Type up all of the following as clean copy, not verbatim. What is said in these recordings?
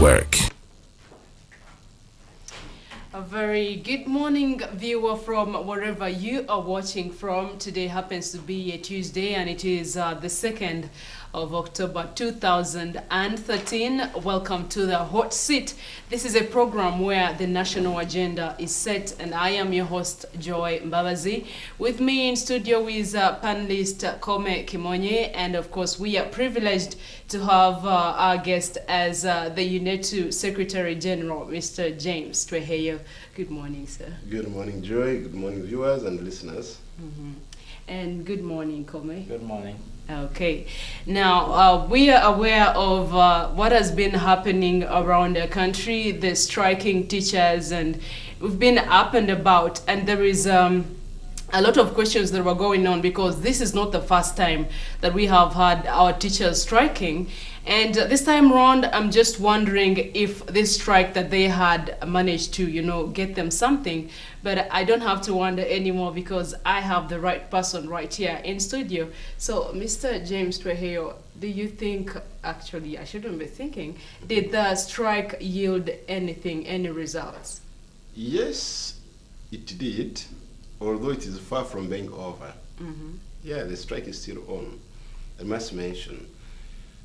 Network. A very good morning, viewer, from wherever you are watching from. Today happens to be a Tuesday, and it is the 2nd of October 2013. Welcome to the Hot Seat. This is a program where the national agenda is set, and I am your host, Joy Mbabazi. With me in studio is panelist Koome Kimonye, and of course we are privileged to have our guest as the UNATU Secretary General, Mr. James Twehiyo. Good morning, sir. Good morning, Joy. Good morning, viewers and listeners. And good morning, Koome. Good morning. Okay. Now, we are aware of what has been happening around the country, the striking teachers, and we've been up and about, and there is a lot of questions that were going on because this is not the first time that we have had our teachers striking. And this time around, I'm just wondering if this strike that they had managed to, get them something. But I don't have to wonder anymore because I have the right person right here in studio. So, Mr. James Twehiyo, do you think, actually, I shouldn't be thinking, did the strike yield anything, any results? Yes, it did, although it is far from being over. Yeah, the strike is still on, I must mention.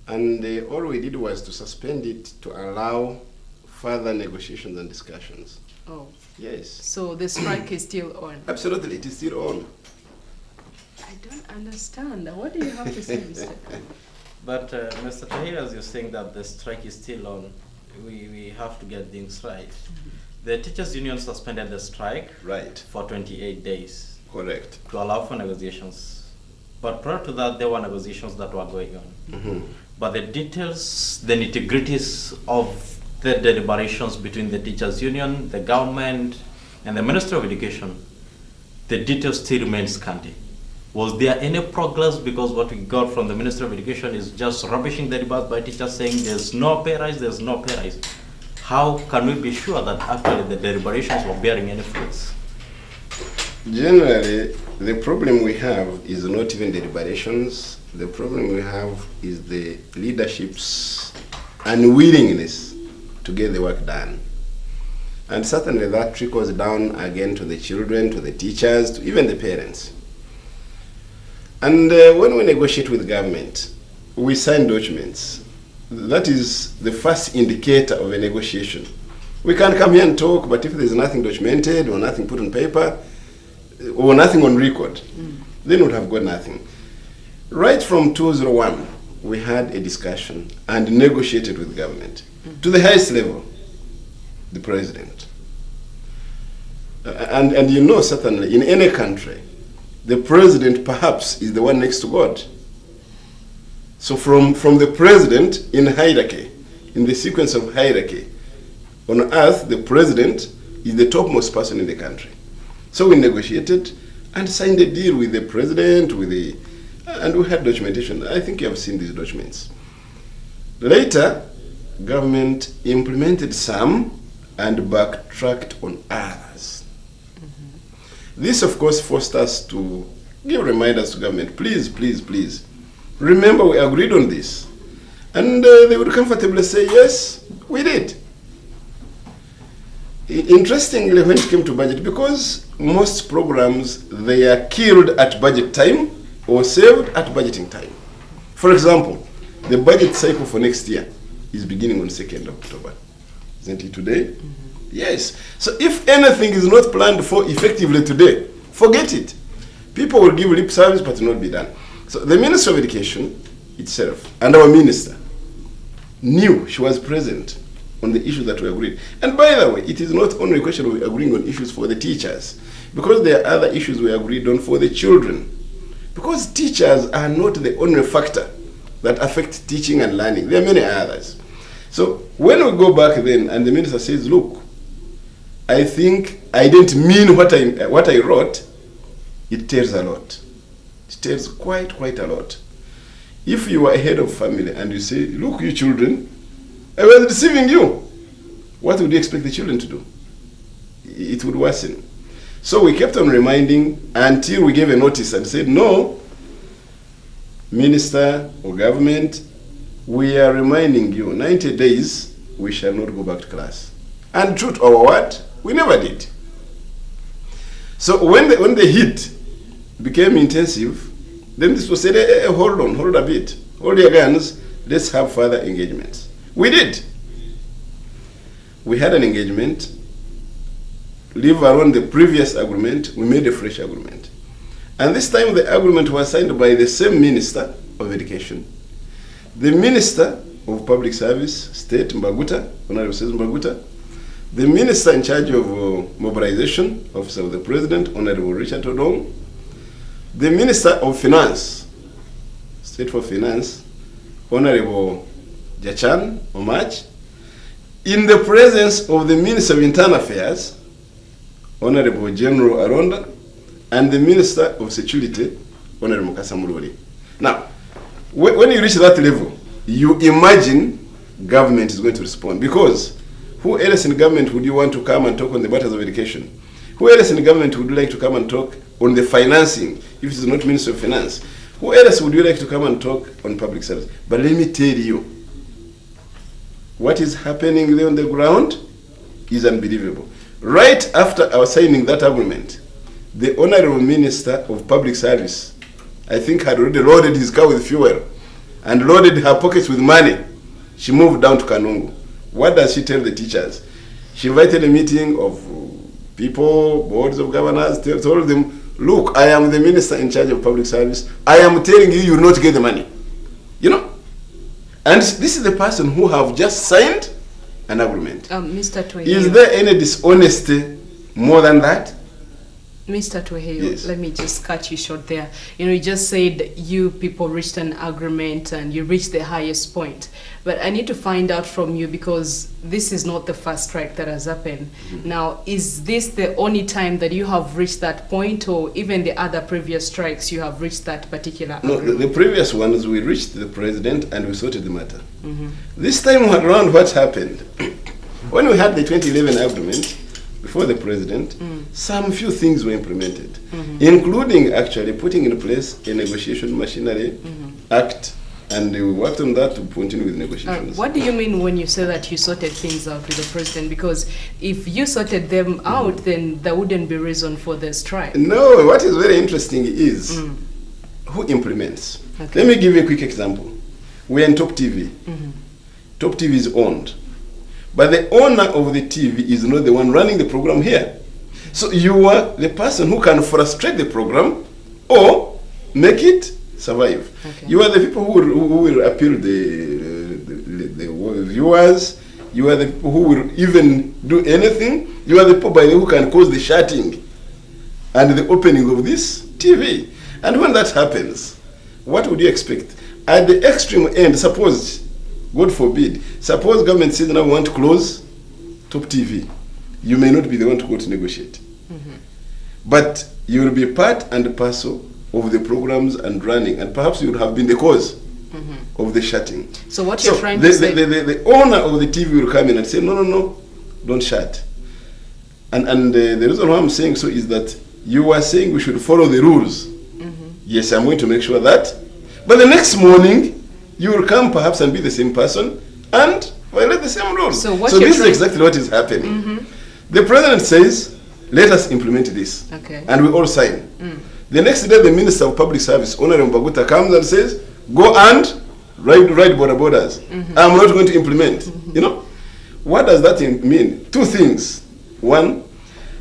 And all we did was to suspend it to allow further negotiations and discussions. Oh. Yes. So the strike is still on? Absolutely, it is still on. I don't understand. What do you have to say, Mr. But Mr. Twehiyo, as you're saying that the strike is still on, we have to get things right. The teachers' union suspended the strike for 28 days. Correct. To allow for negotiations. But prior to that, there were negotiations that were going on. But the details, the nitty-gritties of the deliberations between the teachers' union, the government, and the Ministry of Education, the details still remain scanty. Was there any progress? Because what we got from the Ministry of Education is just rubbishing the debate by teachers saying there's no pay rise, there's no pay rise. How can we be sure that actually the deliberations were bearing any fruits? Generally, the problem we have is not even deliberations. The problem we have is the leadership's unwillingness to get the work done. And certainly that trickles down again to the children, to the teachers, to even the parents. And when we negotiate with government, we sign documents. That is the first indicator of a negotiation. We can come here and talk, but if there's nothing documented or nothing put on paper, or nothing on record, then we'd have got nothing. Right from 2001, we had a discussion and negotiated with government to the highest level, the president. And certainly, in any country, the president perhaps is the one next to God. So from the president in hierarchy, in the sequence of hierarchy, on earth, the president is the topmost person in the country. So we negotiated and signed a deal with the president, and we had documentation. I think you have seen these documents. Later, government implemented some and backtracked on others. This, of course, forced us to give reminders to government. Please, please, please. Remember, we agreed on this. And they would comfortably say, yes, we did. Interestingly, when it came to budget, because most programs, they are killed at budget time or saved at budgeting time. For example, the budget cycle for next year is beginning on 2nd of October. Isn't it today? Yes. So if anything is not planned for effectively today, forget it. People will give lip service, but it will not be done. So the Minister of Education itself and our minister knew, she was present on the issue that we agreed. And by the way, it is not only a question of agreeing on issues for the teachers, because there are other issues we agreed on for the children. Because teachers are not the only factor that affect teaching and learning. There are many others. So when we go back then and the minister says, look, I think I didn't mean what I wrote, it tells a lot. It tells quite a lot. If you are a head of family and you say, look, you children, I was deceiving you, what would you expect the children to do? It would worsen. So we kept on reminding until we gave a notice and said, no, minister or government, we are reminding you, 90 days we shall not go back to class. And true to our word, we never did. So when the heat became intensive, then this was said, hey, hold a bit. Hold your guns, let's have further engagements. We did. We had an engagement. Leave alone the previous agreement, we made a fresh agreement. And this time the agreement was signed by the same Minister of Education, the Minister of Public Service, State Mbaguta, Honorable Says Mbaguta, the Minister in charge of Mobilization, Office of the President, Honorable Richard Odong, the Minister of Finance, State for Finance, Honorable Jachan Omach, in the presence of the Minister of Internal Affairs, Honorable General Aronda, and the Minister of Security, Honorable Mukasa Mulori. Now, when you reach that level, you imagine government is going to respond, because who else in government would you want to come and talk on the matters of education? Who else in government would you like to come and talk on the financing, if it is not Minister of Finance? Who else would you like to come and talk on public service? But let me tell you, what is happening there on the ground is unbelievable. Right after our signing that agreement, the Honorable Minister of Public Service, I think, had already loaded his car with fuel and loaded her pockets with money. She moved down to Kanungu. What does she tell the teachers? She invited a meeting of people, boards of governors, told them, look, I am the Minister in charge of Public Service. I am telling you, you will not get the money. You know? And this is the person who have just signed an agreement. Mr. Twehiyo. Is there any dishonesty more than that? Mr. Twehiyo, Yes. let me just cut you short there. You just said you people reached an agreement and you reached the highest point. But I need to find out from you, because this is not the first strike that has happened. Now, is this the only time that you have reached that point, or even the other previous strikes you have reached that particular agreement? No, the previous ones we reached the president and we sorted the matter. This time around, what happened? When we had the 2011 agreement before the president, some few things were implemented, including actually putting in place a negotiation machinery act, and we worked on that to continue with negotiations. What do you mean when you say that you sorted things out with the president? Because if you sorted them out, then there wouldn't be reason for the strike. No, what is very interesting is who implements. Okay. Let me give you a quick example. We are in Top TV. Top TV is owned. But the owner of the TV is not the one running the program here. So you are the person who can frustrate the program or make it survive. Okay. You are the people who will appeal the viewers. You are the people who will even do anything. You are the people, by the way, who can cause the shutting and the opening of this TV. And when that happens, what would you expect? At the extreme end, suppose, God forbid, suppose government says now we want to close Top TV. You may not be the one to go to negotiate. But you will be part and parcel of the programs and running, and perhaps you would have been the cause of the shutting. So what you're trying to say... The owner of the TV will come in and say, no, don't shut. And the reason why I'm saying so is that you are saying we should follow the rules. Yes, I'm going to make sure that. But the next morning, you will come perhaps and be the same person and violate the same rules. So this is exactly what is happening. The president says, let us implement this. Okay. And we all sign. The next day, the Minister of Public Service, Honorable Mbaguta, comes and says, go and ride border borders. I'm not going to implement. You know? What does that mean? Two things. One,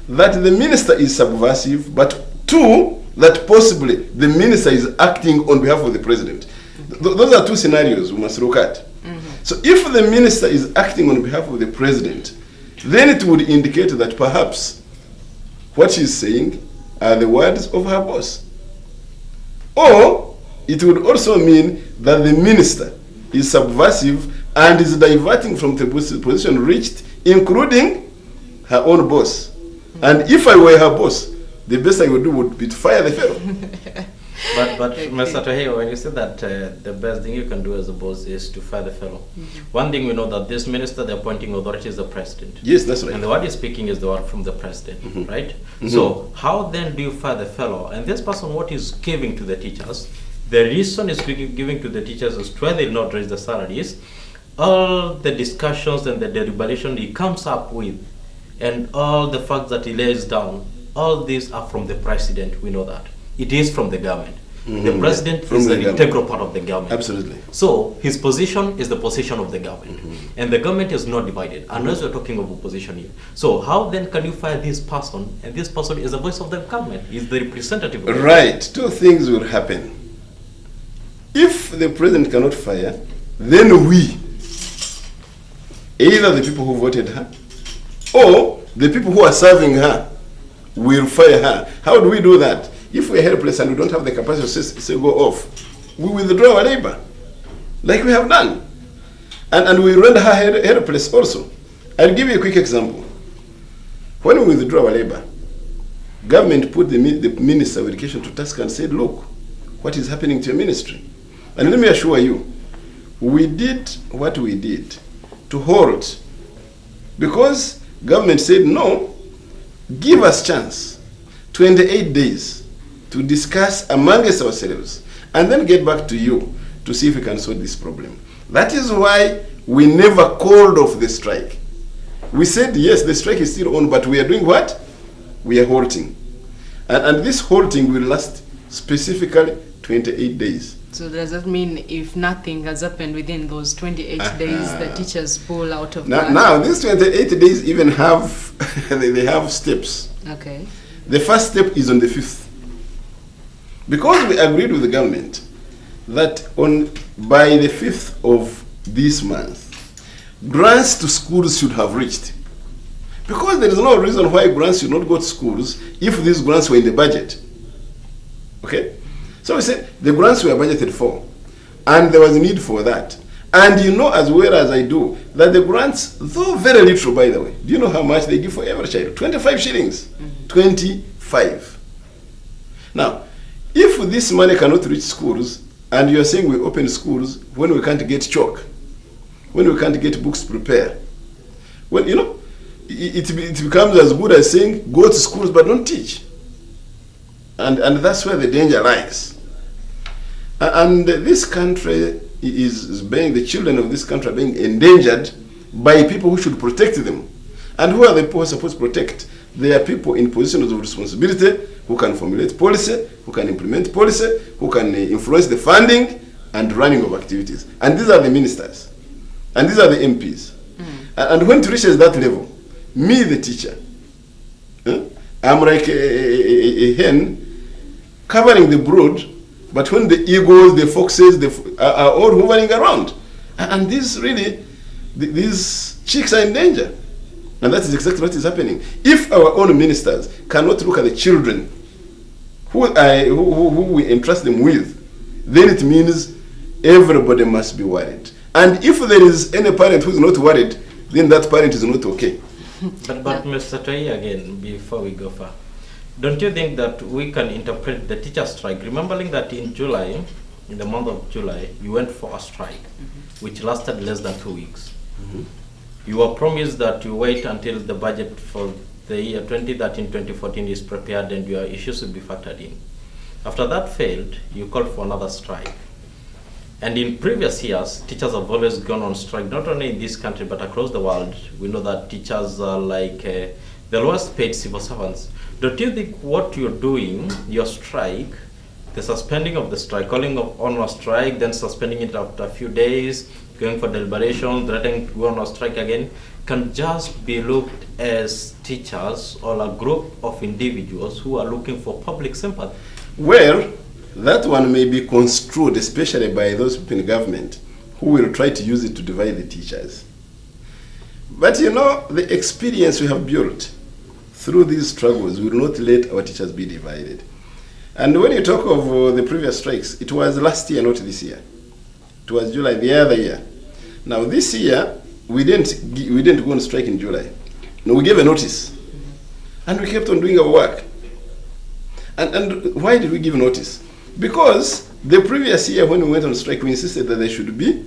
that the minister is subversive, but two, that possibly the minister is acting on behalf of the president. Those are two scenarios we must look at. So if the minister is acting on behalf of the president, then it would indicate that perhaps what she's saying are the words of her boss. Or it would also mean that the minister is subversive and is diverting from the position reached, including her own boss. And if I were her boss, the best I would do would be to fire the fellow. But Mr. Twehiyo, when you say that the best thing you can do as a boss is to fire the fellow, one thing we know that this minister, the appointing authority, is the president. Yes, that's right. And the word he's speaking is the word from the president, right? So how then do you fire the fellow? And this person, what is giving to the teachers, the reason is giving to the teachers is why they did not raise the salaries. all the discussions and the deliberation he comes up with, and all the facts that he lays down, all these are from the president. We know that. It is from the government. The president is an integral part of the government. Absolutely. So his position is the position of the government. And the government is not divided, unless we're talking of opposition here. So how then can you fire this person, and this person is the voice of the government, is the representative of the Right. Two things will happen. If the president cannot fire, then we, either the people who voted her, or the people who are serving her, will fire her. How do we do that? If we are helpless and we don't have the capacity to say go off, we withdraw our labor, like we have done. And we render her helpless also. I'll give you a quick example. When we withdraw our labor, government put the Minister of Education to task and said, look, what is happening to your ministry? And let me assure you, we did what we did to halt, because government said, no, give us chance, 28 days, to discuss amongst ourselves, and then get back to you to see if we can solve this problem. That is why we never called off the strike. We said, yes, the strike is still on, but we are doing what? We are halting. And this halting will last specifically 28 days. So does that mean if nothing has happened within those 28 days, the teachers pull out of class? Now, these 28 days even have, they have steps. Okay. The first step is on the 5th. Because we agreed with the government that by the 5th of this month, grants to schools should have reached. Because there is no reason why grants should not go to schools if these grants were in the budget. Okay? So we said the grants were budgeted for, and there was a need for that. And you know as well as I do that the grants, though very little by the way, do you know how much they give for every child? 25 shillings. 25. Now, if this money cannot reach schools, and you are saying we open schools when we can't get chalk, when we can't get books to prepare, when you know, it becomes as good as saying go to schools but don't teach. And that's where the danger lies. And this country is being, the children of this country are being endangered by people who should protect them. And who are the people who are supposed to protect? They are people in positions of responsibility who can formulate policy, who can implement policy, who can influence the funding and running of activities. And these are the ministers. And these are the MPs. And when it reaches that level, me, the teacher, I'm like a hen covering the brood, but when the eagles, the foxes, are all hovering around. And these really, these chicks are in danger. And that is exactly what is happening. If our own ministers cannot look at the children who we entrust them with, then it means everybody must be worried. And if there is any parent who is not worried, then that parent is not okay. But Mr. Twehiyo, again, before we go far, don't you think that we can interpret the teacher strike, remembering that in July, in the month of July, you went for a strike, which lasted less than 2 weeks. You were promised that you wait until the budget for the year 2013-2014 is prepared and your issues will be factored in. After that failed, you called for another strike. And in previous years, teachers have always gone on strike, not only in this country, but across the world. We know that teachers are like the lowest paid civil servants. Don't you think what you're doing, your strike, the suspending of the strike, calling on a strike, then suspending it after a few days, going for deliberation, threatening to go on a strike again, can just be looked as teachers or a group of individuals who are looking for public sympathy? Well, that one may be construed, especially by those people in government who will try to use it to divide the teachers. But you know, the experience we have built through these struggles will not let our teachers be divided. And when you talk of the previous strikes, it was last year, not this year. It was July, the other year. Now this year, we didn't go on strike in July. No, we gave a notice. And we kept on doing our work. And why did we give notice? Because the previous year when we went on strike, we insisted that there should be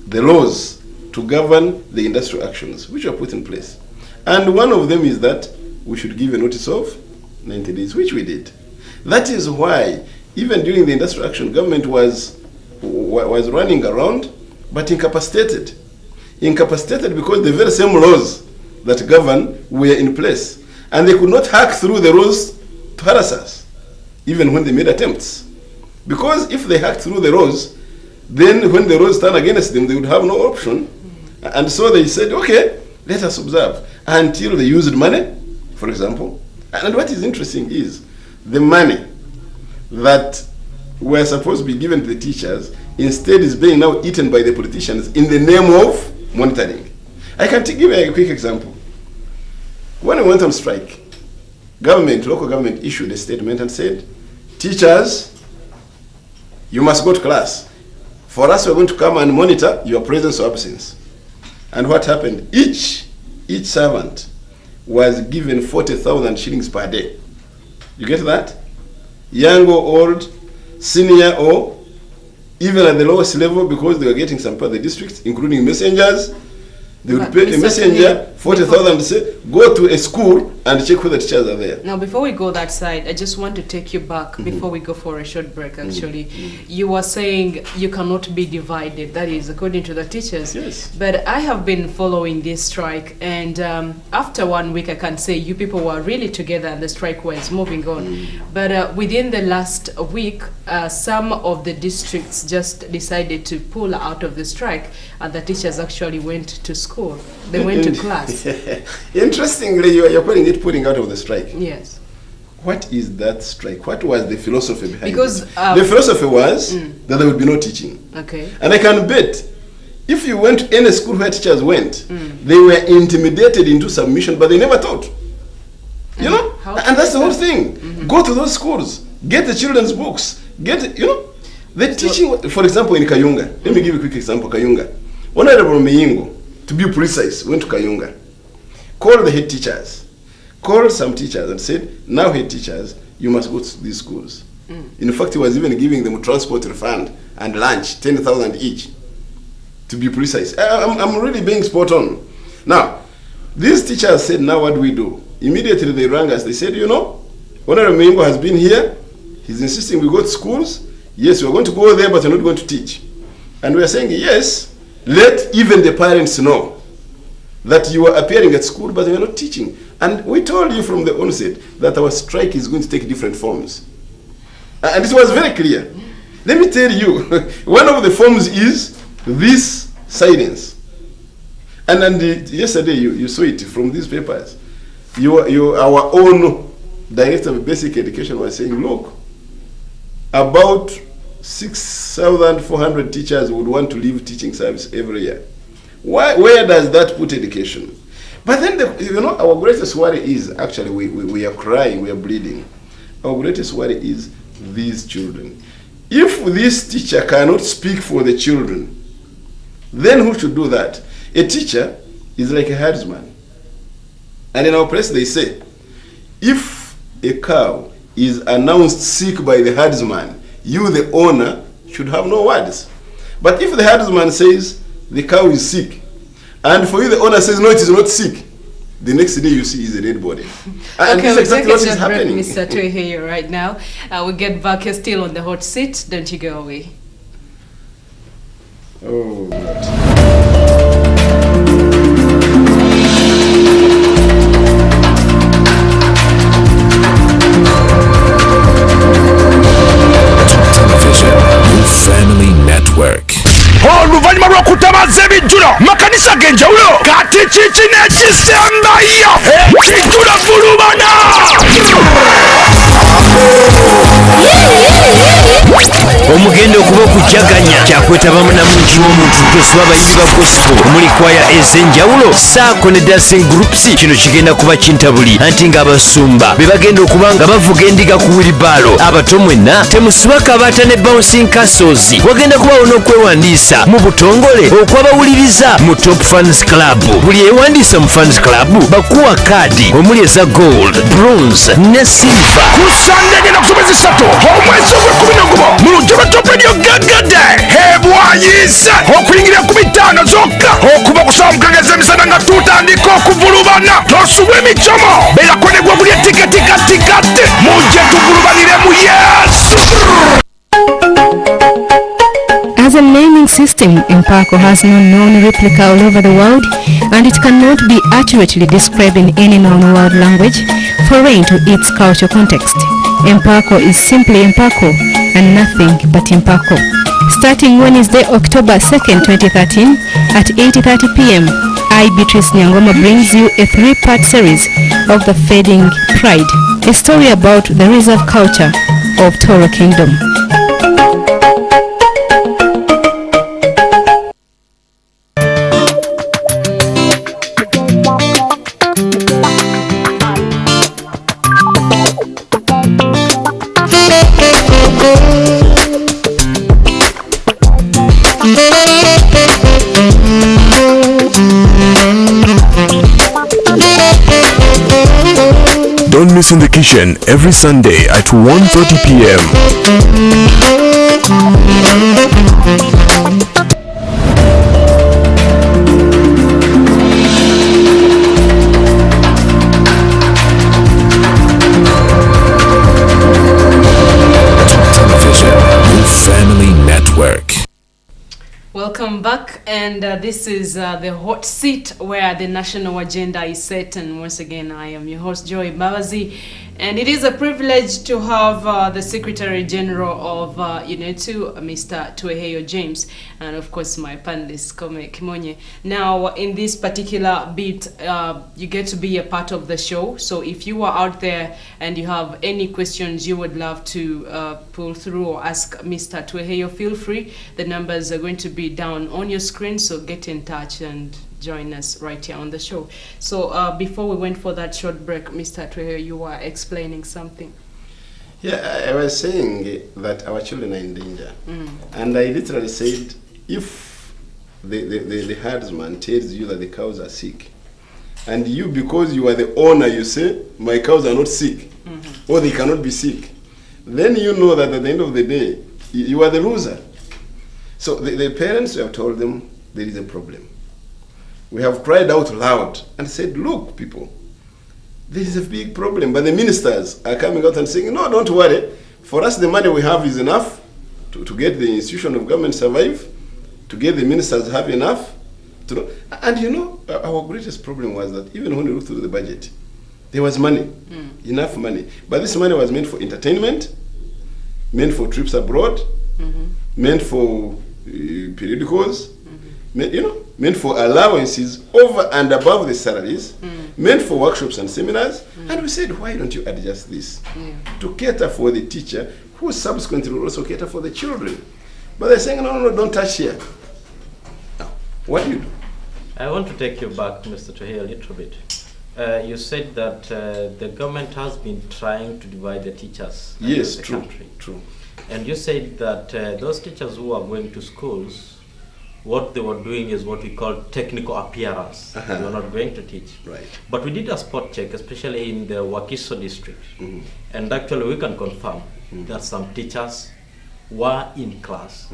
the laws to govern the industrial actions, which were put in place. And one of them is that we should give a notice of 90 days, which we did. That is why, even during the industrial action, government was running around, but incapacitated. incapacitated because the very same laws that govern were in place. And they could not hack through the laws to harass us, even when they made attempts. Because if they hacked through the laws, then when the laws turn against them, they would have no option. And so they said, okay, let us observe until they used money, for example. And what is interesting is the money that were supposed to be given to the teachers instead is being now eaten by the politicians in the name of monitoring. I can give you a quick example. When we went on strike, local government issued a statement and said, teachers, you must go to class. For us, we're going to come and monitor your presence or absence. And what happened? Each servant was given 40,000 shillings per day. You get that? Young or old, senior or even at the lowest level, because they were getting some part of the districts, including messengers. They would pay a messenger 40,000 to say, go to a school and check whether the teachers are there. Now, before we go that side, I just want to take you back before we go for a short break, actually. You were saying you cannot be divided. That is, according to the teachers. Yes. But I have been following this strike, and after 1 week, I can say you people were really together and the strike was moving on. But within the last week, some of the districts just decided to pull out of the strike, and the teachers actually went to school. They went to class. Interestingly, you're calling it putting out of the strike. Yes. What is that strike? What was the philosophy behind Because, it? The philosophy was that there would be no teaching. Okay. And I can bet, if you went to any school where teachers went, they were intimidated into submission, but they never taught. You know? And that's the whole thing. Go to those schools, get the children's books, the teaching. For example, in Kayunga, let me give you a quick example. Kayunga, Honorable Miyingo, to be precise, went to Kayunga, called the head teachers, called some teachers and said, now head teachers, you must go to these schools. In fact, he was even giving them transport refund and lunch, 10,000 each, to be precise. I'm really being spot on. Now, these teachers said, now what do we do? Immediately they rang us. They said, Honorable Miyingo has been here. He's insisting we go to schools. Yes, we're going to go there, but we're not going to teach. And we're saying, yes, let even the parents know that you are appearing at school, but you're not teaching. And we told you from the onset that our strike is going to take different forms. And it was very clear. Let me tell you, one of the forms is this silence. And yesterday you saw it from these papers. Our own Director of Basic Education was saying, look, about 6,400 teachers would want to leave teaching service every year. Where does that put education? But then, our greatest worry is, actually, we are crying, we are bleeding. Our greatest worry is these children. If this teacher cannot speak for the children, then who should do that? A teacher is like a herdsman. And in our place they say, if a cow is announced sick by the herdsman, you, the owner, should have no words. But if the herdsman says the cow is sick, and for you the owner says no, it is not sick, the next day you see is a dead body. And Okay, this is exactly what is happening. Mr. Twehiyo right now. We'll get back. You're still on the hot seat. Don't you go away. Oh, God. Family Network. Oluvannyuma lw'okutamaza ebijjulo makanisa g'enjawulo kati kiki n'ekisembayo ekijjulo vulubana. Omugendo okuba okujjaganya kyakwetabamu namuntu w'omuntu twesiba abayimbi ba gospel omuli kwaya ez'enjawulo saako ne dancing groups. Kino kigenda kuba kintabuli anti ng'abasumba be bagenda okuba nga bavuga endiga ku wilibaalo. Abato mwenna temusiba kabaata ne bouncing castles. Wagenda kubaawo n'okwewandiisa mu butongole okw'abawuliriza mu top fans club. Buli eyewandiisa mu fans club bakuwa kaadi omuli eza gold, bronze ne silver. Ku Sunday ngenda kusomesa 3 omwezi ogw'ekumi mu lujja lwa top radio gagade hebwayise okuyingira ku 5 zokka okuva ku ssaawa 6 emisana nga tutandika okuvulubana. Tosubwa emicomo beerako ne gwe buli etikatikatikati mujje tuvulubanire mu Yesu. As a naming system, Mpako has no known replica all over the world, and it cannot be accurately described in any known world language foreign to its cultural context. Mpako is simply Mpako and nothing but Mpako. Starting Wednesday, October 2nd, 2013 at 8:30 p.m., I, Beatrice Nyangoma, brings you a 3-part series of The Fading Pride, a story about the reserve culture of Toro Kingdom. Don't miss In the Kitchen every Sunday at 1:30 p.m. Television, new family network. Welcome back, and this is the hot seat where the national agenda is set, and once again I am your host Joy Mbabazi, and it is a privilege to have the Secretary General of UNATU, Mr. Twehiyo James, and of course my panelist Koome Kimonye. Now in this particular bit, you get to be a part of the show, so if you are out there and you have any questions you would love to pull through or ask Mr. Twehiyo, feel free. The numbers are going to be down on your screen, so get in touch and join us right here on the show. So before we went for that short break, Mr. Twehiyo, you were explaining something. Yeah, I was saying that our children are in danger. And I literally said, if the herdsman tells you that the cows are sick, and you, because you are the owner, you say, my cows are not sick, or they cannot be sick, then you know that at the end of the day, you are the loser. So the parents, we have told them there is a problem. We have cried out loud and said, look, people, there is a big problem. But the ministers are coming out and saying, no, don't worry. For us, the money we have is enough to get the institution of government survive, to get the ministers have enough. And you know, our greatest problem was that even when we looked through the budget, there was money, enough money. But this money was meant for entertainment, meant for trips abroad, meant for periodicals, meant for allowances over and above the salaries, meant for workshops and seminars. And we said, why don't you adjust this to cater for the teacher, who subsequently will also cater for the children? But they're saying, no, don't touch here. Now, what do you do? I want to take you back, Mr. Twehiyo, a little bit. You said that the government has been trying to divide the teachers in the country. True. And you said that those teachers who are going to schools, what they were doing is what we call technical appearance. They were not going to teach. Right. But we did a spot check, especially in the Wakiso district. And actually we can confirm that some teachers were in class.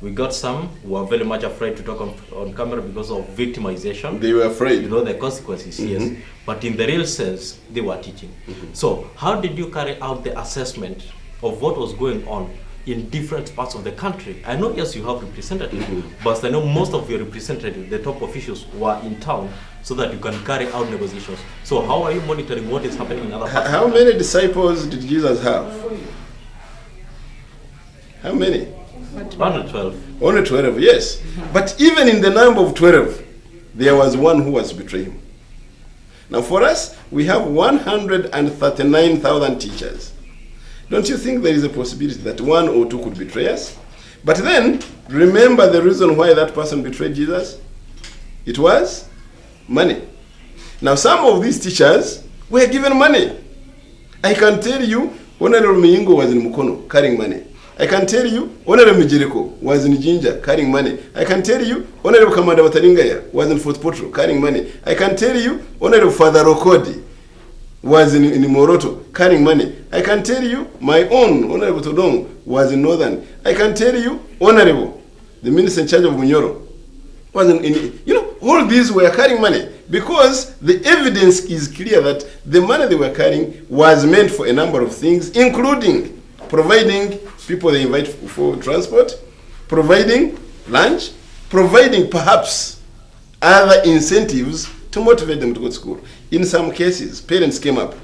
We got some who were very much afraid to talk on camera because of victimization. They were afraid. You know the consequences, yes. But in the real sense, they were teaching. So how did you carry out the assessment of what was going on in different parts of the country? I know, yes, you have representatives, but I know most of your representatives, the top officials, were in town so that you can carry out negotiations. So how are you monitoring what is happening in other parts? How many disciples did Jesus have? How many? Only 12. Only 12, yes. But even in the number of 12, there was one who was betraying him. Now for us, we have 139,000 teachers. Don't you think there is a possibility that one or two could betray us? But then, remember the reason why that person betrayed Jesus? It was money. Now some of these teachers were given money. I can tell you, Honorable Miyingo was in Mukono, carrying money. I can tell you, Honorable Mijiriko was in Jinja, carrying money. I can tell you, Honorable Kamanda Wataringaya was in Fort Potro, carrying money. I can tell you, Honorable Father Rokodi was in Moroto, carrying money. I can tell you, my own Honorable Todong was in Northern. I can tell you, Honorable, the minister in charge of Munyoro, was in all these were carrying money, because the evidence is clear that the money they were carrying was meant for a number of things, including providing people they invite for transport, providing lunch, providing perhaps other incentives to motivate them to go to school. In some cases, parents came up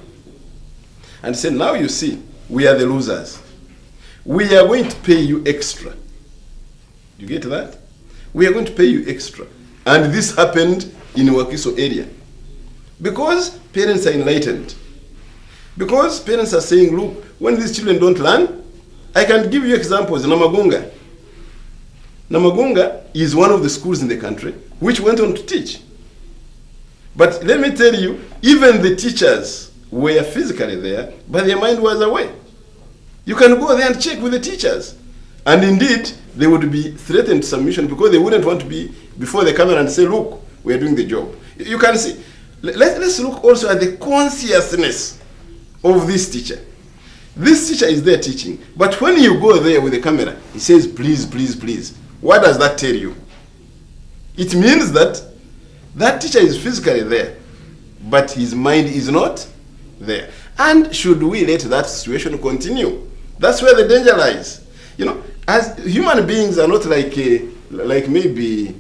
and said, now you see, we are the losers. We are going to pay you extra. You get that? We are going to pay you extra. And this happened in Wakiso area. Because parents are enlightened. Because parents are saying, look, when these children don't learn, I can give you examples. Namagunga. Namagunga is one of the schools in the country which went on to teach. But let me tell you, even the teachers were physically there, but their mind was away. You can go there and check with the teachers. And indeed, they would be threatened to submission because they wouldn't want to be before the camera and say, look, we are doing the job. You can see. Let's look also at the consciousness of this teacher. This teacher is there teaching. But when you go there with the camera, he says, please, please, please. What does that tell you? It means that that teacher is physically there, but his mind is not there. And should we let that situation continue? That's where the danger lies. You know, as human beings are not like maybe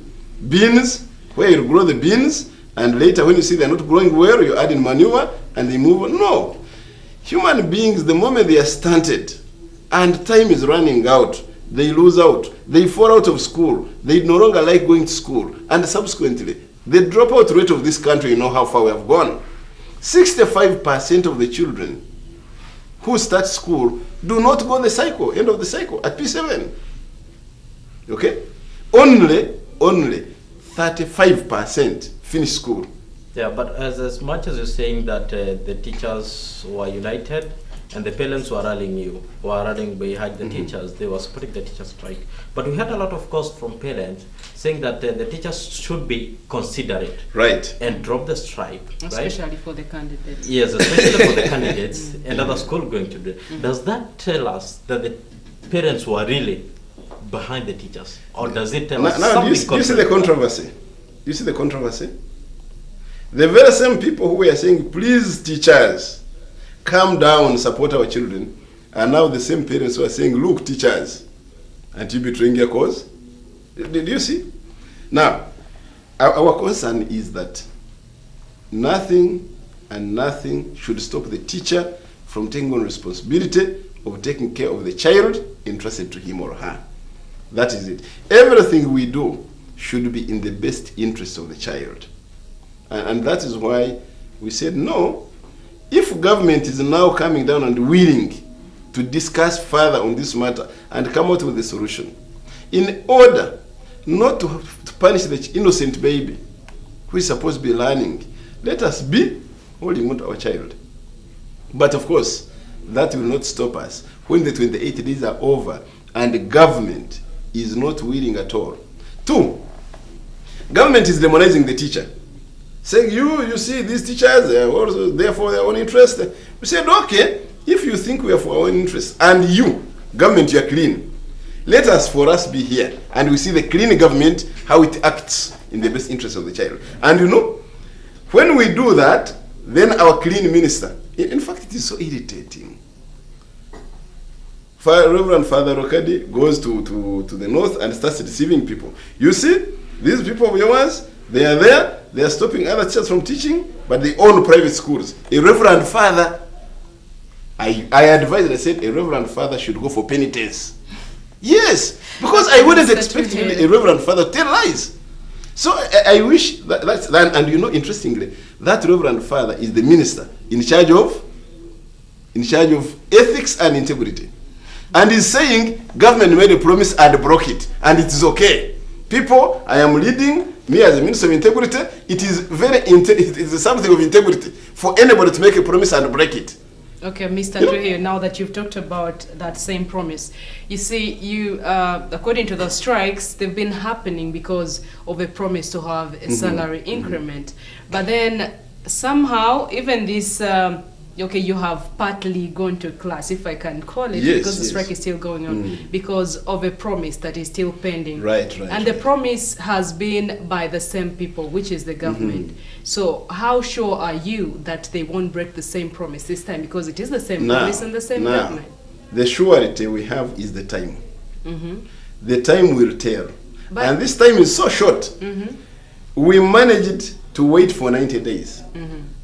beans, where you grow the beans, and later when you see they're not growing well, you add in manure, and they move on. No. Human beings, the moment they are stunted, and time is running out, they lose out. They fall out of school. They no longer like going to school. And subsequently, the dropout rate of this country, you know how far we have gone. 65% of the children who start school do not go the cycle, end of the cycle, at P7. Okay? Only 35% finish school. Yeah, but as much as you're saying that the teachers were united and the parents were rallying behind the teachers, they were supporting the teachers' strike. But we had a lot of calls from parents saying that the teachers should be considerate, right, and drop the strike, especially right? for the candidates. Yes, especially for the candidates and other schools going to do. Does that tell us that the parents were really behind the teachers, or does it tell us something? Do you see the controversy? You see the controversy? The very same people who were saying, please teachers, calm down, support our children, are now the same parents who are saying, look teachers, aren't you betraying your cause? Did you see? Now, our concern is that nothing should stop the teacher from taking on responsibility of taking care of the child entrusted to him or her. That is it. Everything we do should be in the best interest of the child. And that is why we said, no, if government is now coming down and willing to discuss further on this matter and come out with a solution, in order not to punish the innocent baby who is supposed to be learning, let us be holding on to our child. But of course, that will not stop us when the 28 days are over and the government is not willing at all. 2, government is demonizing the teacher, saying, you see, these teachers are also there for their own interest. We said, okay, if you think we are for our own interest, and you, government, you are clean, let us be here, and we see the clean government, how it acts in the best interest of the child. And you know, when we do that, then our clean minister, in fact, it is so irritating. Reverend Father Rokadi goes to the north and starts deceiving people. You see, these people of yours, they are there, they are stopping other teachers from teaching, but they own private schools. A Reverend Father, I advised, I said, a Reverend Father should go for penitence. Yes, because I wouldn't expect a Reverend Father to tell lies. So I wish that's, and you know, interestingly, that Reverend Father is the minister in charge of ethics and integrity. And he's saying government made a promise and broke it, and it is okay. People, I am leading, me as a minister of integrity, it is it is something of integrity for anybody to make a promise and break it. Okay, Mr. Twehiyo, now that you've talked about that same promise, you see, according to the strikes, they've been happening because of a promise to have a salary increment. But then somehow, even this, okay, you have partly gone to class, if I can call it, because the strike is still going on, because of a promise that is still pending. Right. And the promise has been by the same people, which is the government. So how sure are you that they won't break the same promise this time? Because it is the same promise and the same government. The surety we have is the time. The time will tell. and this time is so short. We managed to wait for 90 days.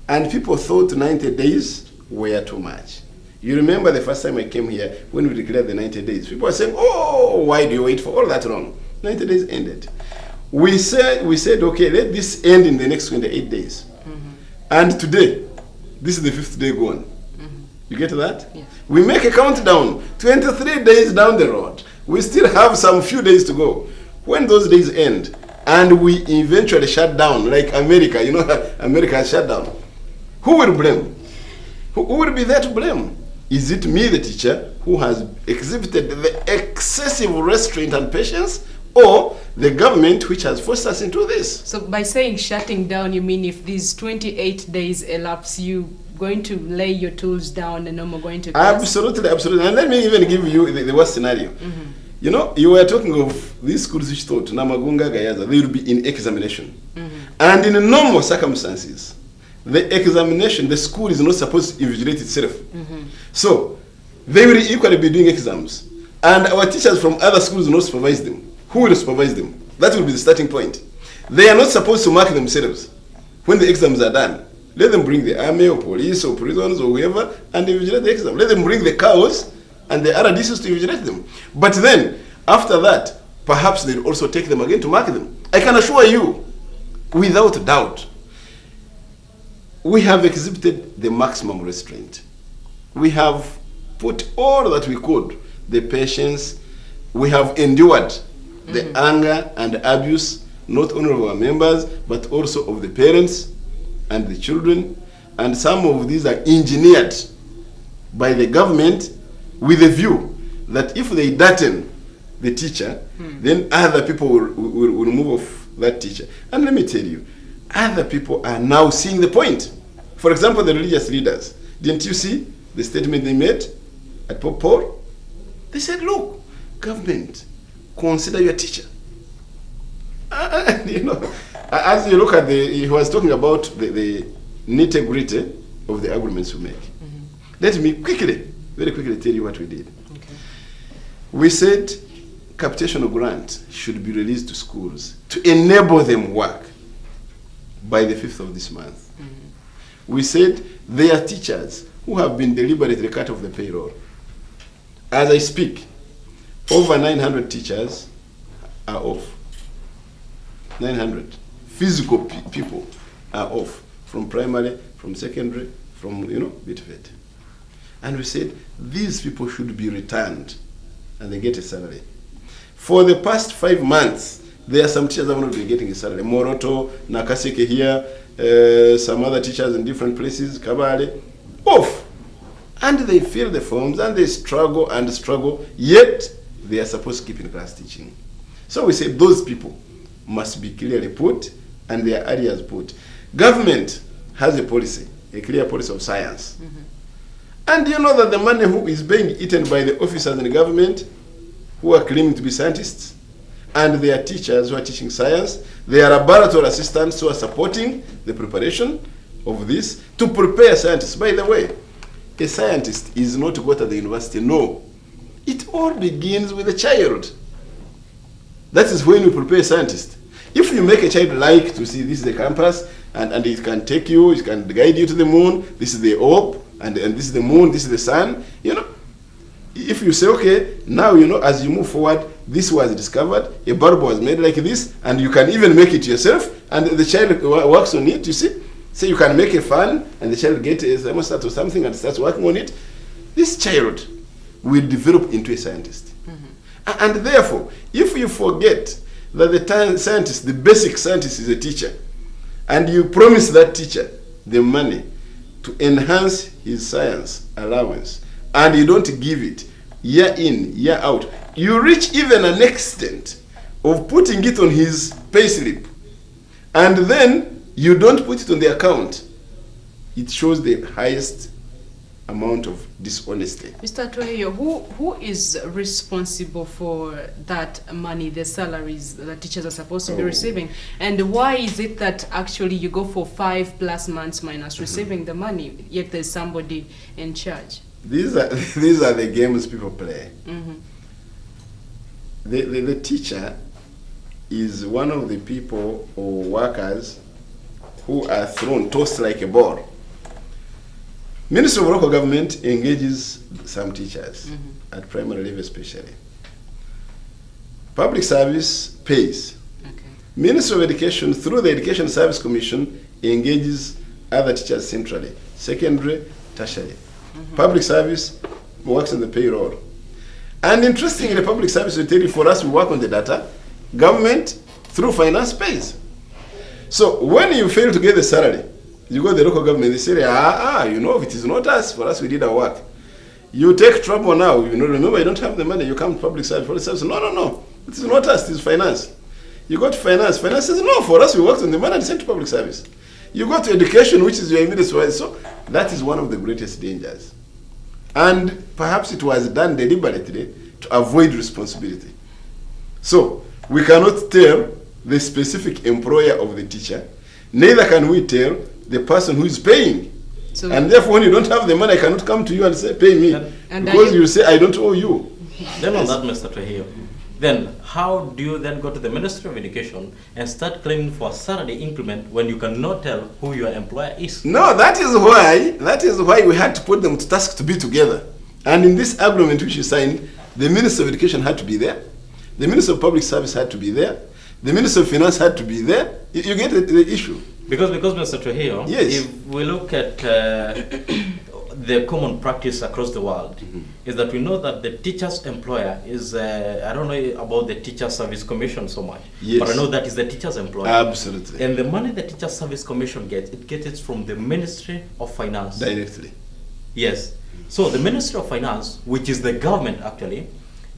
And people thought 90 days were too much. You remember the first time I came here, when we declared the 90 days, people were saying, oh, why do you wait for all that long? 90 days ended. We said, okay, let this end in the next 28 days. And today, this is the 5th day gone. You get that? Yes. We make a countdown, 23 days down the road. We still have some few days to go. When those days end, and we eventually shut down, like America, you know, America has shut down, who will blame? Who will be there to blame? Is it me, the teacher, who has exhibited the excessive restraint and patience, or the government which has forced us into this? So by saying shutting down, you mean if these 28 days elapse, you going to lay your tools down and no more going to class? Absolutely, absolutely. And let me even give you the worst scenario. You know, you were talking of these schools which thought, Namagunga, Gayaza, they will be in examination. And in normal circumstances, the examination, the school is not supposed to invigilate itself. So, they will equally be doing exams. And our teachers from other schools will not supervise them. Who will supervise them? That will be the starting point. They are not supposed to mark themselves when the exams are done. Let them bring the army or police or prisons or whoever and invigilate the exam. Let them bring the cows and the other dishes to invigilate them. But then, after that, perhaps they'll also take them again to mark them. I can assure you, without doubt, we have exhibited the maximum restraint. We have put all that we could, the patience, we have endured the anger and abuse, not only of our members, but also of the parents and the children. And some of these are engineered by the government with a view that if they darten the teacher, then other people will move off that teacher. And let me tell you, other people are now seeing the point. For example, the religious leaders. Didn't you see the statement they made at Popor? They said, look, government, consider your teacher. You know, as you look at he was talking about the nitty-gritty of the arguments we make. Let me very quickly tell you what we did. Okay. We said capitation grant should be released to schools to enable them work by the 5th of this month. We said there are teachers who have been deliberately cut off the payroll. As I speak, over 900 teachers are off. 900 physical people are off from primary, from secondary, from, bit of it. And we said these people should be returned and they get a salary. For the past 5 months, there are some teachers that have not been getting a salary. Moroto, Nakaseke here, some other teachers in different places, Kabale, off. And they fill the forms and they struggle and struggle, yet they are supposed to keep in class teaching. So we say those people must be clearly put and their areas put. Government has a policy, a clear policy of science. And you know that the money who is being eaten by the officers in the government who are claiming to be scientists, and their teachers who are teaching science, their laboratory assistants who are supporting the preparation of this to prepare scientists. By the way, a scientist is not to go to the university, no. It all begins with a child. That is when you prepare a scientist. If you make a child like to see this is the campus, and it can take you, it can guide you to the moon, this is the orb, and this is the moon, this is the sun, if you say, okay, now, as you move forward, this was discovered, a bulb was made like this, and you can even make it yourself, and the child works on it, you see? So you can make a fan, and the child gets a thermostat or something and starts working on it. This child will develop into a scientist. And therefore, if you forget that the scientist, the basic scientist is a teacher, and you promise that teacher the money to enhance his science allowance, and you don't give it year in, year out, you reach even an extent of putting it on his payslip, and then you don't put it on the account, it shows the highest amount of dishonesty. Mr. Twehiyo, who is responsible for that money, the salaries that teachers are supposed to be receiving? And why is it that actually you go for 5+ months minus receiving the money, yet there's somebody in charge? These are the games people play. The teacher is one of the people or workers who are tossed like a ball. Ministry of Local Government engages some teachers at primary level especially. Public Service pays. Okay. Ministry of Education, through the Education Service Commission, engages other teachers centrally, secondary, tertiary. Public Service works on the payroll. And interestingly, Public Service will tell you, for us, we work on the data. Government, through finance, pays. So when you fail to get the salary, you go to the local government, they say, it is not us, for us, we did our work. You take trouble now, remember, you don't have the money, you come to Public Service, no, it is not us, it is finance. You go to finance says, no, for us, we worked on the money and sent to Public Service. You go to education, which is your immediate supervisor. So that is one of the greatest dangers. And perhaps it was done deliberately to avoid responsibility. So we cannot tell the specific employer of the teacher, neither can we tell the person who is paying. So and therefore, when you don't have the money, I cannot come to you and say, pay me. Because you say, I don't owe you. Then on that, Mr. Twehiyo, then how do you then go to the Ministry of Education and start claiming for salary increment when you cannot tell who your employer is? No, that is why we had to put them to task to be together. And in this agreement which you signed, the Minister of Education had to be there, the Minister of Public Service had to be there, the Minister of Finance had to be there. You get the issue. Because Mr. Twehiyo, yes, if we look at the common practice across the world, is that we know that the teacher's employer is, I don't know about the Teacher Service Commission so much, yes, but I know that is the teacher's employer. Absolutely. And the money the Teacher Service Commission gets, it gets it from the Ministry of Finance. Directly. Yes. So the Ministry of Finance, which is the government actually,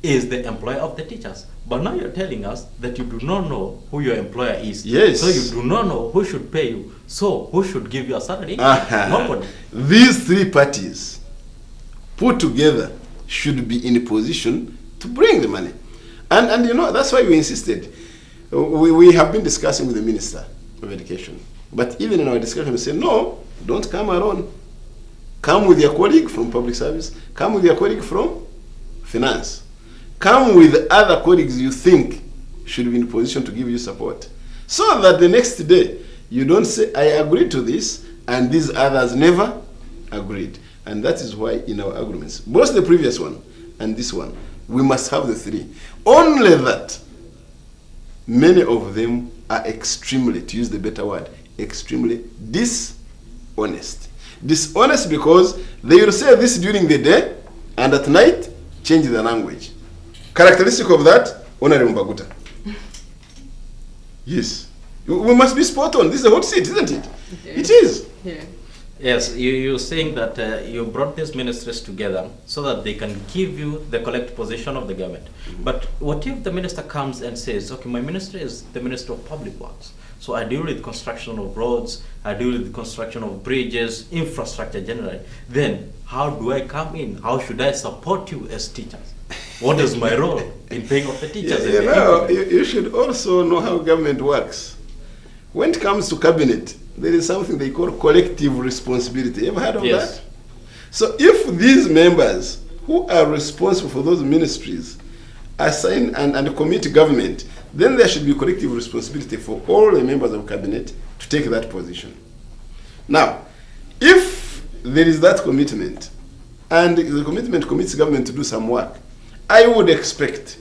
is the employer of the teachers. But now you're telling us that you do not know who your employer is. Yes. So you do not know who should pay you. So who should give you a salary? Nobody. These three parties put together should be in a position to bring the money. And that's why we insisted. We have been discussing with the Minister of Education. But even in our discussion, we said, no, don't come alone. Come with your colleague from Public Service. Come with your colleague from Finance. Come with other colleagues you think should be in position to give you support. So that the next day, you don't say, I agreed to this, and these others never agreed. And that is why in our agreements, both the previous one and this one, we must have the three. Only that many of them are extremely, to use the better word, extremely dishonest. Dishonest because they will say this during the day, and at night, change the language. Characteristic of that, Honorable Mbaguta. Yes. We must be spot on. This is a hot seat, isn't it? Yeah. It is. Yeah. Yes, you're saying that you brought these ministries together so that they can give you the correct position of the government. But what if the minister comes and says, okay, my ministry is the Minister of Public Works. So I deal with construction of roads, I deal with the construction of bridges, infrastructure generally. Then how do I come in? How should I support you as teachers? What is my role in paying off the teachers? You should also know how government works. When it comes to cabinet, there is something they call collective responsibility. Ever heard of that? So if these members who are responsible for those ministries assign and commit government, then there should be collective responsibility for all the members of cabinet to take that position. Now, if there is that commitment, and the commitment commits government to do some work, I would expect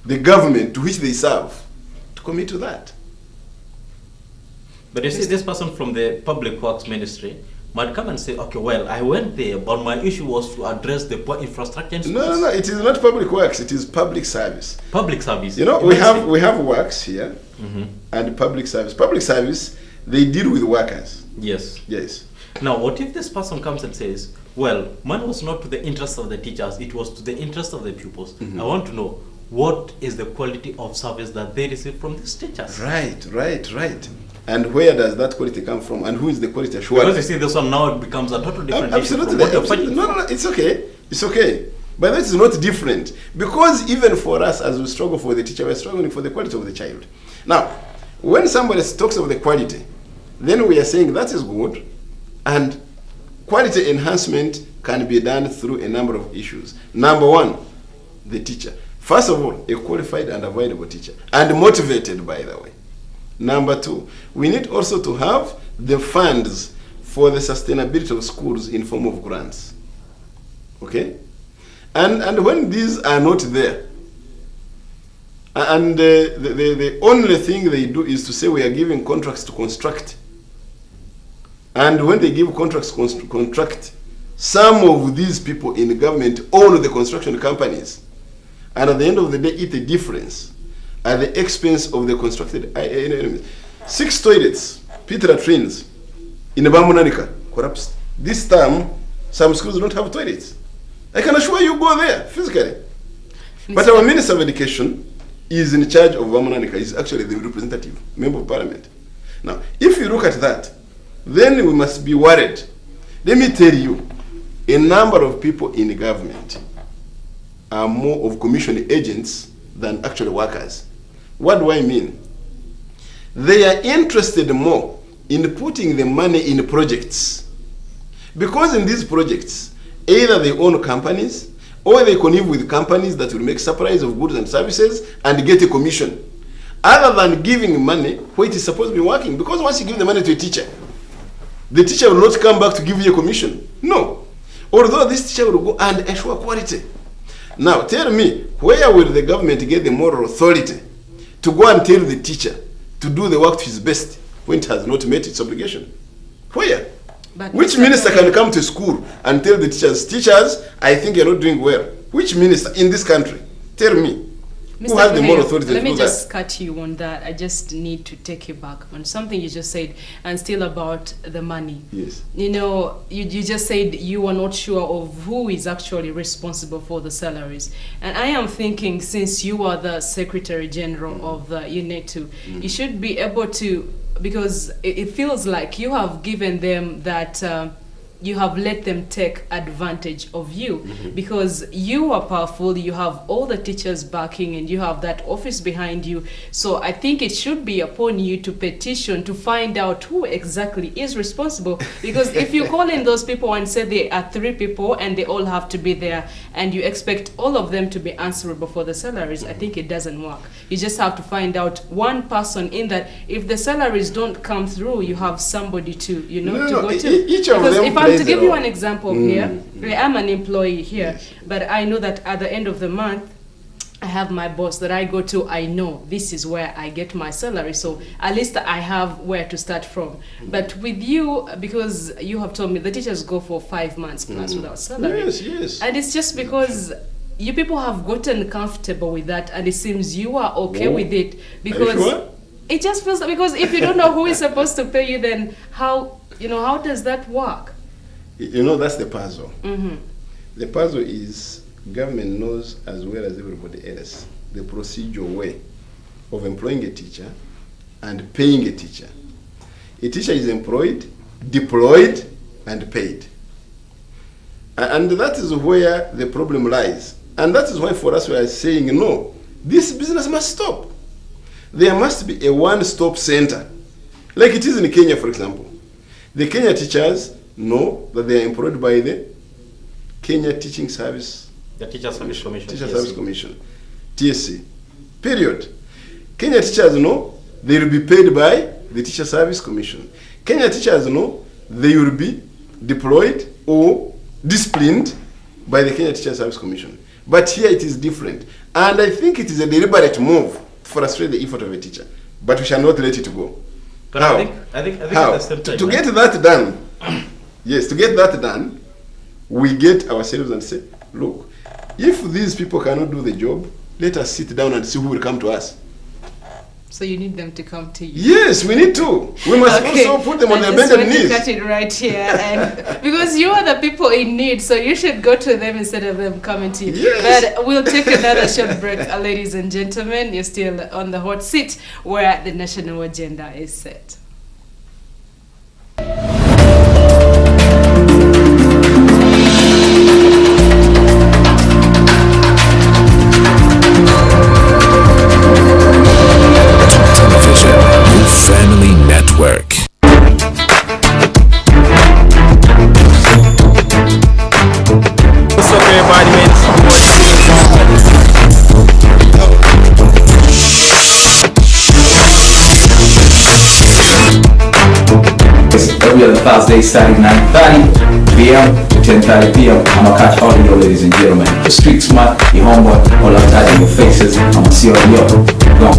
the government to which they serve to commit to that. But you see, this person from the Public Works Ministry might come and say, okay, well, I went there, but my issue was to address the poor infrastructure in schools. No, it is not Public Works, it is Public Service. Public Service. We have works here, and Public Service. Public Service, they deal with workers. Yes. Yes. Now, what if this person comes and says, well, mine was not to the interest of the teachers, it was to the interest of the pupils. I want to know, what is the quality of service that they receive from these teachers? Right. And where does that quality come from? And who is the quality assurer? Because you see, this one now it becomes a totally different issue. Absolutely. No, it's okay. But that is not different. Because even for us, as we struggle for the teacher, we're struggling for the quality of the child. Now, when somebody talks of the quality, then we are saying that is good, and quality enhancement can be done through a number of issues. Number one, the teacher. First of all, a qualified and available teacher, and motivated, by the way. Number two, we need also to have the funds for the sustainability of schools in form of grants. Okay? And when these are not there, and the only thing they do is to say we are giving contracts to construct. And when they give contracts to construct, some of these people in the government own the construction companies. And at the end of the day, eat the difference at the expense of the constructed enemies. 6 toilets, pit latrines, in Bamunanika, collapsed. This time, some schools don't have toilets. I can assure you, go there physically. But our Minister of Education is in charge of Bamunanika. He's actually the representative, member of parliament. Now, if you look at that, then we must be worried. Let me tell you, a number of people in the government are more of commission agents than actual workers. What do I mean? They are interested more in putting the money in projects. Because in these projects, either they own companies or they connive with companies that will make supplies of goods and services and get a commission. Other than giving money where it is supposed to be working. Because once you give the money to a teacher, the teacher will not come back to give you a commission. No. Although this teacher will go and ensure quality. Now, tell me, where will the government get the moral authority to go and tell the teacher to do the work to his best when it has not met its obligation? Where? But which minister can come to school and tell the teachers, I think you're not doing well? Which minister in this country? Tell me. Who has the moral authority to do that? Let me just cut you on that. I just need to take you back on something you just said, and still about the money. Yes. You know, you just said you are not sure of who is actually responsible for the salaries. And I am thinking, since you are the Secretary General of the UNATU, you should be able to, because it feels like you have given them that you have let them take advantage of you, because you are powerful, you have all the teachers backing, and you have that office behind you. So I think it should be upon you to petition to find out who exactly is responsible. Because if you call in those people and say there are 3 people and they all have to be there, and you expect all of them to be answerable for the salaries, I think it doesn't work. You just have to find out one person in that. If the salaries don't come through, you have somebody to, go to. Each of because them if I'm to give you an example here, I am an employee here, but I know that at the end of the month, I have my boss that I go to. I know this is where I get my salary, so at least I have where to start from. But with you, because you have told me the teachers go for 5 months plus without salary. Yes. And it's just because you people have gotten comfortable with that, and it seems you are okay with it, because sure? It just feels like, because if you don't know who is supposed to pay you, then how does that work? That's the puzzle. The puzzle is government knows as well as everybody else the procedural way of employing a teacher and paying a teacher. A teacher is employed, deployed, and paid. And that is where the problem lies. And that is why for us we are saying, no, this business must stop. There must be a one-stop center. Like it is in Kenya, for example. The Kenya teachers know that they are employed by the Kenya Teaching Service. The Teacher Service Commission. Teacher Service Commission. TSC. Period. Kenya teachers know they will be paid by the Teacher Service Commission. Kenya teachers know they will be deployed or disciplined by the Kenya Teacher Service Commission. But here it is different. And I think it is a deliberate move to frustrate the effort of a teacher. But we shall not let it go. But How? I think How? at the same time, To get that done, yes, to get that done, we get ourselves and say, look, if these people cannot do the job, let us sit down and see who will come to us. So you need them to come to you. Yes, we need to. We must also put them on their bended knees. Cut it right here, and because you are the people in need, so you should go to them instead of them coming to you. Yes. But we'll take another short break, ladies and gentlemen. You're still on the hot seat where the national agenda is set. Family Network. What's up, everybody, man? This is Joy. be on Thursday starting 9:30 p.m. to 10:30 p.m. I'm gonna catch all of you ladies and gentlemen. The street smart, the homeboy, all I'm touching your faces. I'm gonna see all of you. Go.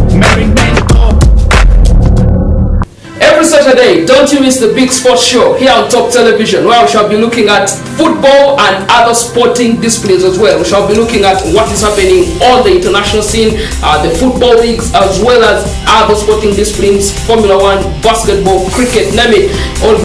Every Saturday, don't you miss the Big Sports Show here on Top Television, where we shall be looking at football and other sporting disciplines as well. We shall be looking at what is happening on the international scene, the football leagues, as well as other sporting disciplines, Formula 1, basketball, cricket, name it. All